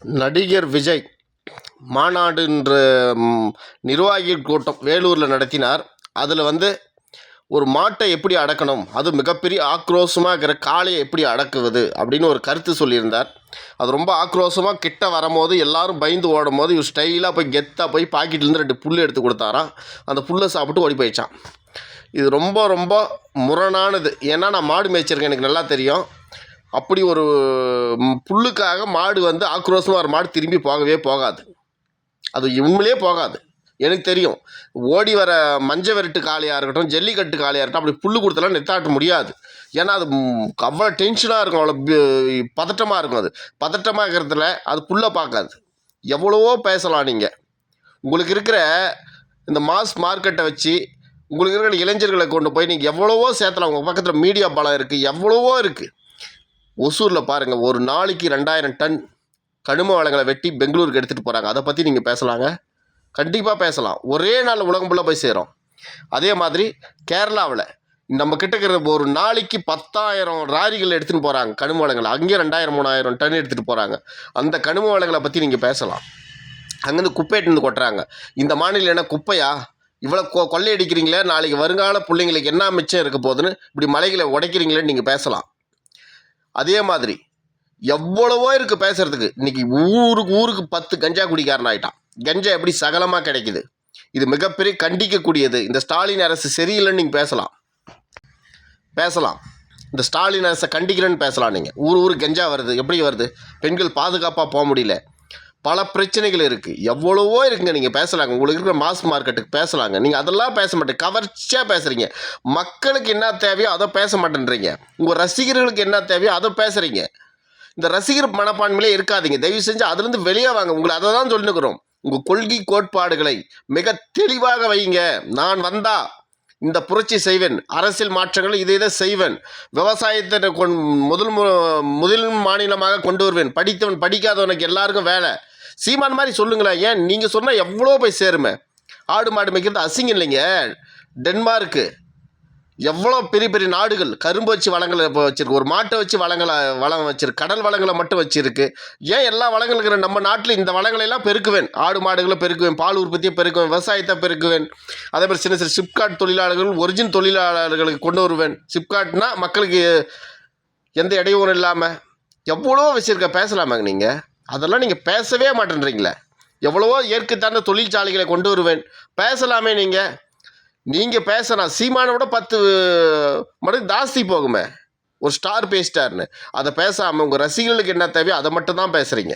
நடிகர் விஜய் மாநாடுன்ற நிர்வாகிகள் கூட்டம் வேலூரில் நடத்தினார். அதில் ஒரு மாட்டை எப்படி அடக்கணும், அது மிகப்பெரிய ஆக்ரோஷமாக இருக்கிற காளையை எப்படி அடக்குவது அப்படின்னு ஒரு கருத்து சொல்லியிருந்தார். அது ரொம்ப ஆக்ரோஷமாக கிட்ட வரும்போது எல்லாரும் பயந்து ஓடும் போது இவர் ஸ்டைலாக போய் கெத்தாக போய் பாக்கெட்லேருந்து 2 புல் எடுத்து கொடுத்தாராம். அந்த புல்லை சாப்பிட்டு ஓடி போயிடுச்சான். இது ரொம்ப ரொம்ப முரணானது. ஏன்னா நான் மாடு மேய்ச்சிருக்கேன், எனக்கு நல்லா தெரியும். அப்படி ஒரு புல்லுக்காக மாடு ஆக்ரோஷமாக ஒரு மாடு திரும்பி போகவே போகாது. அது உண்மையிலே போகாது, எனக்கு தெரியும். ஓடி வர மஞ்ச விரட்டு காளையாக இருக்கட்டும், ஜல்லிக்கட்டு காளையாக இருக்கட்டும், அப்படி புல் கொடுத்தலாம் நிறுத்தாட்ட முடியாது. ஏன்னா அது அவ்வளோ டென்ஷனாக இருக்கும், அவ்வளோ பதட்டமாக இருக்கும். அது பதட்டமாக இருக்கிறதுல அது புல்லை பார்க்காது. எவ்வளவோ பேசலாம் நீங்கள். உங்களுக்கு இருக்கிற இந்த மாஸ் மார்க்கெட்டை வச்சு உங்களுக்கு இருக்கிற இளைஞர்களை கொண்டு போய் நீங்கள் எவ்வளவோ சேர்த்தலாம். உங்கள் பக்கத்தில் மீடியா பலம் இருக்குது, எவ்வளவோ இருக்குது. ஒசூரில் பாருங்கள், ஒரு நாளைக்கு 2000 டன் கனிம வளங்களை வெட்டி பெங்களூருக்கு எடுத்துகிட்டு போகிறாங்க. அதை பற்றி நீங்கள் பேசலாங்க, கண்டிப்பாக பேசலாம். ஒரே நாள் உலகம் ஃபுல்லாக போய் சேரும். அதே மாதிரி கேரளாவில் நம்ம கிட்ட இருக்கிற ஒரு நாளைக்கு 10,000 லாரிகள் எடுத்துகிட்டு போகிறாங்க கனிம வளங்களை. அங்கேயே 2000 3000 டன் எடுத்துகிட்டு போகிறாங்க. அந்த கனிம வளங்களை பற்றி நீங்கள் பேசலாம். அங்கேருந்து குப்பையிட்டு கொட்டுறாங்க. இந்த மாநிலம் என்ன குப்பையா? இவ்வளோ கொள்ளையடிக்கிறீங்களே, நாளைக்கு வருங்கால பிள்ளைங்களுக்கு என்ன மிச்சம் இருக்க போகுதுன்னு இப்படி மலைகளை உடைக்கிறீங்களேன்னு நீங்கள் பேசலாம். அதே மாதிரி எவ்வளவோ இருக்குது பேசுகிறதுக்கு. இன்றைக்கி ஊருக்கு 10 கஞ்சா குடிக்காரன் ஆகிட்டான். கஞ்சா எப்படி சகலமாக கிடைக்குது? இது மிகப்பெரிய கண்டிக்கக்கூடியது. இந்த ஸ்டாலின் அரசு சரியில்லைன்னு நீங்கள் பேசலாம். இந்த ஸ்டாலின் அரசை கண்டிக்கிறேன்னு பேசலாம். நீங்கள் ஊர் கஞ்சா வருது, எப்படி வருது? பெண்கள் பாதுகாப்பாக போக முடியல, பல பிரச்சனைகள் இருக்குது, எவ்வளவோ இருக்குங்க. நீங்கள் பேசலாங்க, உங்களுக்கு இருக்கிற மாஸ் மார்க்கெட்டுக்கு பேசலாங்க. நீங்கள் அதெல்லாம் பேச மாட்டேங்க, கவர்ச்சியாக பேசுகிறீங்க. மக்களுக்கு என்ன தேவையோ அதை பேச மாட்டேன்றீங்க. உங்கள் ரசிகர்களுக்கு என்ன தேவையோ அதை பேசுகிறீங்க. இந்த ரசிகர் மனப்பான்மையிலே இருக்காதீங்க, தயவு செஞ்சு அதுலேருந்து வெளியே வாங்க. உங்களை அதை தான் சொல்லினுக்கிறோம். உங்கள் கொள்கை கோட்பாடுகளை மிக தெளிவாக வைங்க. நான் வந்தால் இந்த புரட்சி செய்வேன், அரசியல் மாற்றங்களை இதை செய்வேன், விவசாயத்தை முதல் மாநிலமாக கொண்டு வருவேன், படித்தவன் படிக்காதவனுக்கு எல்லாருக்கும் வேலை, சீமான் மாதிரி சொல்லுங்களேன். ஏன் நீங்கள் சொன்னால் எவ்வளோ போய் சேருமே. ஆடு மாடு மேய்க்கிறது அசிங்கம் இல்லைங்க. டென்மார்க்கு எவ்வளோ பெரிய பெரிய நாடுகள் கரும்பு வச்சு வளங்களை இப்போ வச்சுருக்கு, ஒரு மாட்டை வச்சு வளம் வச்சுருக்கு, கடல் வளங்களை மட்டும் வச்சுருக்கு. ஏன் எல்லா வளங்கள் இருக்கிற நம்ம நாட்டில் இந்த வளங்களெல்லாம் பெருக்குவேன். ஆடு மாடுகளை பெருக்குவேன், பால் உற்பத்தியை பெருக்குவேன், விவசாயத்தை பெருக்குவேன். அதே மாதிரி சின்ன சின்ன சிப்காட் தொழிலாளர்கள், ஒரிஜினல் தொழிலாளர்களுக்கு கொண்டு வருவேன். சிப்காட்னா மக்களுக்கு எந்த இடையூறும் இல்லாமல் எவ்வளோ வச்சுருக்க பேசலாமாங்க. நீங்கள் அதெல்லாம் நீங்கள் பேசவே மாட்டேன்றீங்களே. எவ்வளவோ இயற்கை சார்ந்த தொழிற்சாலைகளை கொண்டு வருவேன், பேசலாமே. நீங்கள் பேசலாம். சீமானை விட 10 மடங்கு ஜாஸ்தி போகுமே ஒரு ஸ்டார் பேசிட்டார்னு. அதை பேசாமல் உங்கள் ரசிகர்களுக்கு என்ன தேவையோ அதை மட்டும் தான் பேசுகிறீங்க.